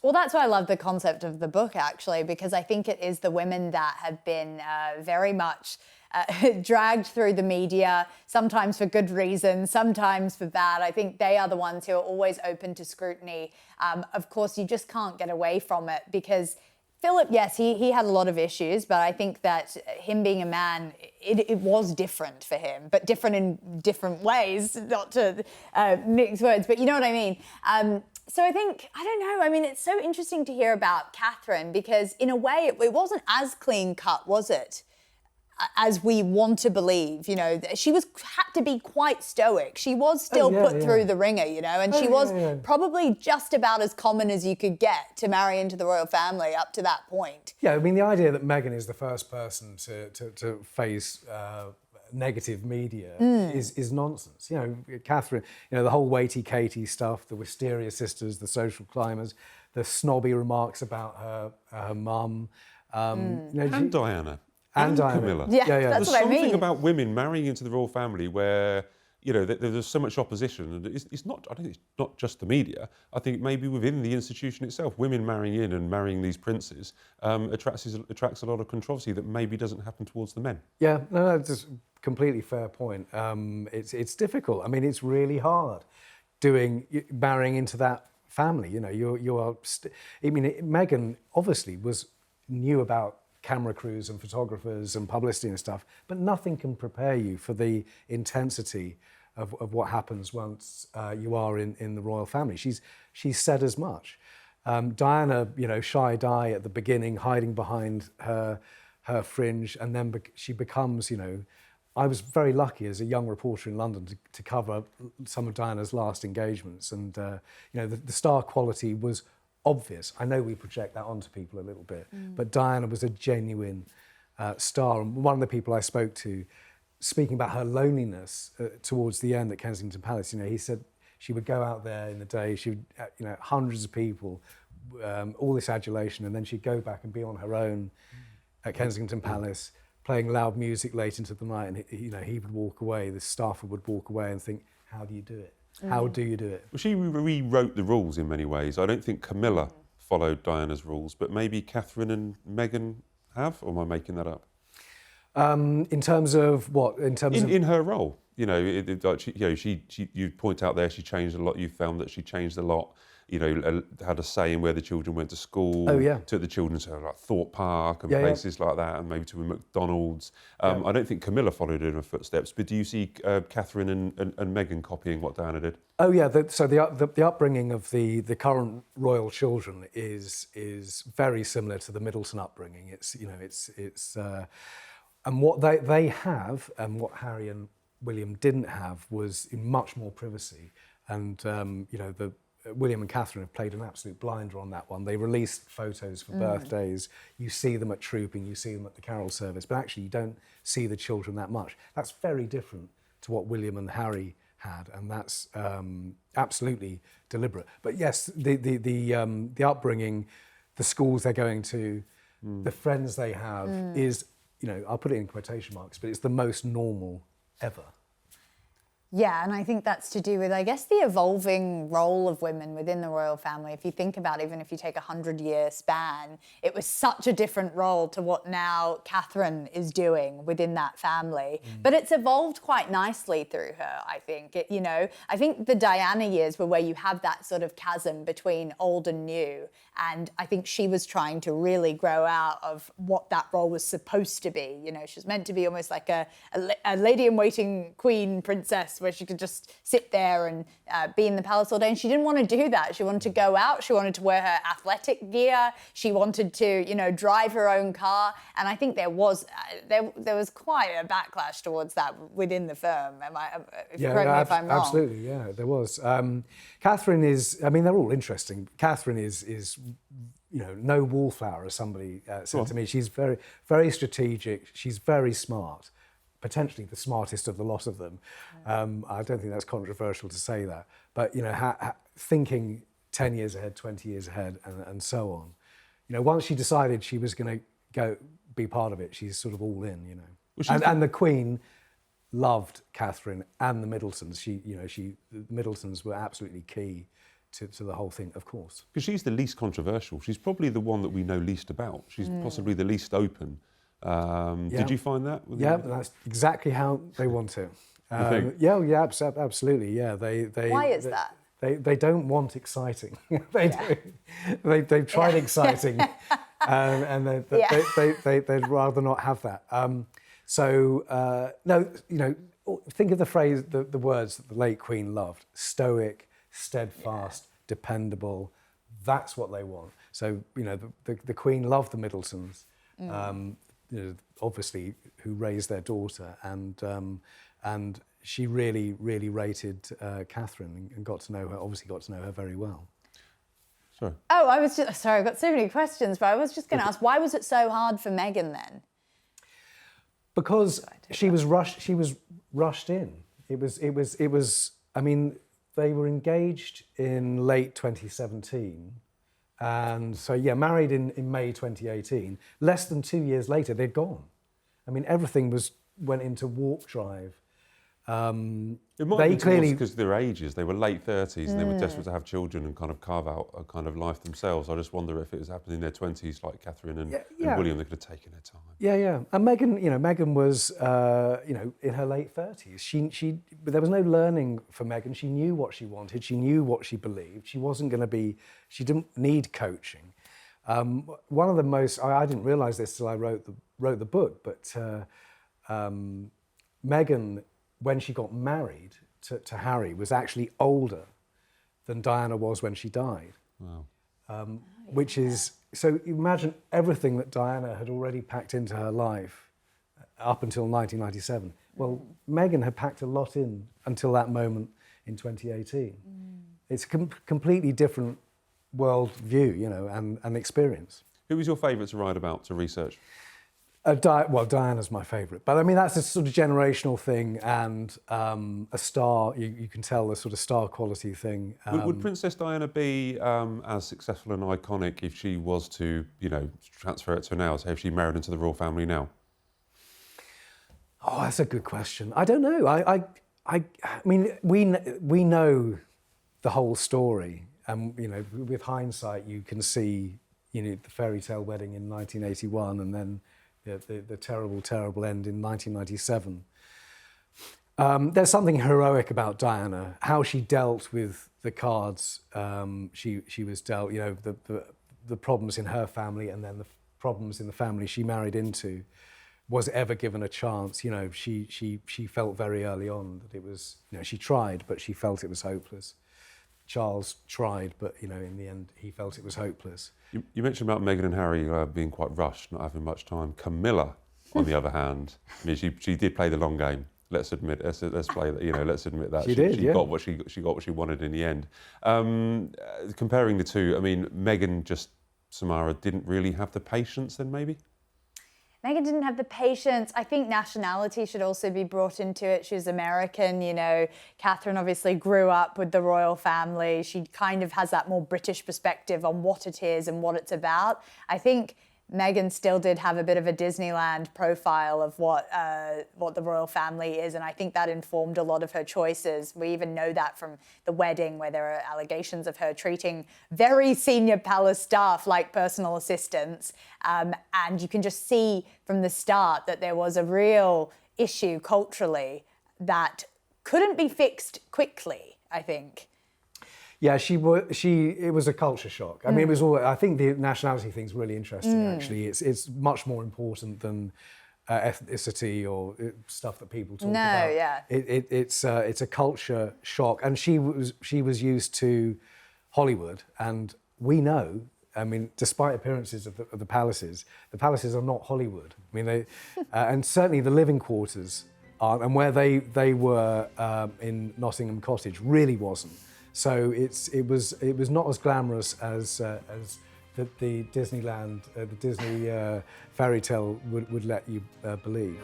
Well, that's why I love the concept of the book, actually, because I think it is the women that have been very much dragged through the media, sometimes for good reasons, sometimes for bad. I think they are the ones who are always open to scrutiny. Of course, you just can't get away from it because Philip, yes, he had a lot of issues, but I think that him being a man, it was different for him, but different in different ways, not to mix words, but you know what I mean. So I think, I don't know, I mean, it's so interesting to hear about Catherine because in a way it wasn't as clean cut, was it? As we want to believe, you know, she had to be quite stoic. She was still put through the ringer, you know, and she was probably just about as common as you could get to marry into the royal family up to that point. Yeah, I mean, the idea that Meghan is the first person to face negative media is nonsense. You know, Catherine, you know, the whole Waity Katie stuff, the Wisteria sisters, the social climbers, the snobby remarks about her mum. You know, and Diana. And Camilla. Yeah, that's what I mean. There's something about women marrying into the royal family where, you know, there's so much opposition. And it's not, I don't think it's not just the media. I think maybe within the institution itself, women marrying in and marrying these princes attracts a lot of controversy that maybe doesn't happen towards the men. Yeah, no, that's a completely fair point. It's difficult. I mean, it's really hard marrying into that family. You know, you are. I mean, Meghan obviously knew about camera crews and photographers and publicity and stuff, but nothing can prepare you for the intensity of what happens once you are in the royal family. She's said as much. Diana, you know, shy die at the beginning, hiding behind her fringe, and then she becomes, you know, I was very lucky as a young reporter in London to cover some of Diana's last engagements, and you know, the star quality was obvious. I know we project that onto people a little bit, but Diana was a genuine star. And one of the people I spoke to, speaking about her loneliness towards the end at Kensington Palace, you know, he said she would go out there in the day, she would, you know, hundreds of people, all this adulation, and then she'd go back and be on her own at Kensington Palace, playing loud music late into the night, and you know, he would walk away, the staffer would walk away and think, how do you do it? How do you do it? Well, she rewrote the rules in many ways. I don't think Camilla followed Diana's rules, but maybe Catherine and Meghan have, or am I making that up? In terms of what? In her role, you know, you point out there she changed a lot. You found that she changed a lot. You know, had a say in where the children went to school. Oh, yeah. Took the children to like Thorpe Park and places like that, and maybe to a McDonald's. I don't think Camilla followed in her footsteps, but do you see Catherine and Meghan copying what Diana did? Oh yeah. So the upbringing of the current royal children is very similar to the Middleton upbringing. It's, you know, it's and what they have and what Harry and William didn't have was in much more privacy, and you know, William and Catherine have played an absolute blinder on that one. They released photos for birthdays. You see them at trooping, you see them at the carol service, but actually you don't see the children that much. That's very different to what William and Harry had, and that's absolutely deliberate. But yes, the upbringing, the schools they're going to, the friends they have is, you know, I'll put it in quotation marks, but it's the most normal ever. Yeah, and I think that's to do with, I guess, the evolving role of women within the royal family. If you think about, even if you take a 100-year span, it was such a different role to what now Catherine is doing within that family. But it's evolved quite nicely through her, I think. You know, I think the Diana years were where you have that sort of chasm between old and new. And I think she was trying to really grow out of what that role was supposed to be. You know, she was meant to be almost like a lady-in-waiting queen princess, where she could just sit there and be in the palace all day. And she didn't want to do that. She wanted to go out. She wanted to wear her athletic gear. She wanted to, you know, drive her own car. And I think there was quite a backlash towards that within the firm. Correct me if I'm wrong. Absolutely, yeah, there was. Catherine is, I mean, they're all interesting. Catherine is you know, no wallflower, as somebody said to me. She's very, very strategic. She's very smart. Potentially the smartest of the lot of them. I don't think that's controversial to say that. But, you know, thinking 10 years ahead, 20 years ahead, and so on. You know, once she decided she was going to go be part of it, she's sort of all in, you know. Well, and the Queen loved Catherine and the Middletons. The Middletons were absolutely key to the whole thing, of course. Because she's the least controversial. She's probably the one that we know least about. She's possibly the least open. Did you find that? Yeah, that's exactly how they want it. You think? Yeah, absolutely. Yeah, they. Why is that? They don't want exciting. They've tried exciting, and they'd rather not have that. No, you know, think of the phrase, the words that the late Queen loved: stoic, steadfast, dependable. That's what they want. So you know, the Queen loved the Middletons, you know, obviously, who raised their daughter, and she really rated Catherine and got to know her. Obviously, got to know her very well. Sorry. Oh, I was just sorry. I've got so many questions, but I was just going to ask, why was it so hard for Meghan then? Because she was rushed. She was rushed in. It was. I mean, they were engaged in late 2017, and so married in May 2018. Less than 2 years later, they'd gone. I mean, everything went into warp drive. It might be clearly because of their ages. They were late 30s and they were desperate to have children and kind of carve out a kind of life themselves. I just wonder if it was happening in their 20s, like Catherine and William. They could have taken their time. Yeah. And Meghan was, in her late 30s. She there was no learning for Meghan. She knew what she wanted. She knew what she believed. She wasn't going to be. She didn't need coaching. One of the most. I didn't realise this till I wrote the book, but Meghan, when she got married to Harry, was actually older than Diana was when she died. Wow. Which is, so imagine everything that Diana had already packed into her life up until 1997. Well, Meghan had packed a lot in until that moment in 2018. It's a completely different world view, you know, and experience. Who was your favourite to write about, to research? Diana's my favourite, but I mean that's a sort of generational thing, and a star. You can tell the sort of star quality thing. Would Princess Diana be as successful and iconic if she was to, you know, transfer it to now? So if she married into the royal family now? Oh, that's a good question. I don't know. I mean, we know the whole story, and you know, with hindsight, you can see, you know, the fairy tale wedding in 1981, and then the terrible end in 1997. There's something heroic about Diana, how she dealt with the cards she was dealt, you know, the problems in her family and then the problems in the family she married into. Was ever given a chance? You know, she felt very early on that it was, you know, she tried, but she felt it was hopeless. Charles tried, but you know, in the end, he felt it was hopeless. You mentioned about Meghan and Harry being quite rushed, not having much time. Camilla, on the other hand, I mean, she did play the long game. Let's admit, let's play that. You know, let's admit that she did. She got what she wanted in the end. Comparing the two, I mean, Meghan Samara didn't really have the patience. Then maybe. Meghan didn't have the patience. I think nationality should also be brought into it. She's American, you know. Catherine obviously grew up with the royal family. She kind of has that more British perspective on what it is and what it's about. I think Meghan still did have a bit of a Disneyland profile of what the royal family is, and I think that informed a lot of her choices. We even know that from the wedding, where there are allegations of her treating very senior palace staff like personal assistants, and you can just see from the start that there was a real issue culturally that couldn't be fixed quickly, I think. Yeah, it was a culture shock. I mean, it was all. I think the nationality thing's really interesting. Actually, it's much more important than ethnicity or stuff that people talk about. Yeah. It's a culture shock, and she was used to Hollywood, and we know. I mean, despite appearances of the palaces are not Hollywood. I mean, they and certainly the living quarters aren't, and where they were in Nottingham Cottage really wasn't. So it was not as glamorous as the Disneyland, the Disney fairy tale would let you believe.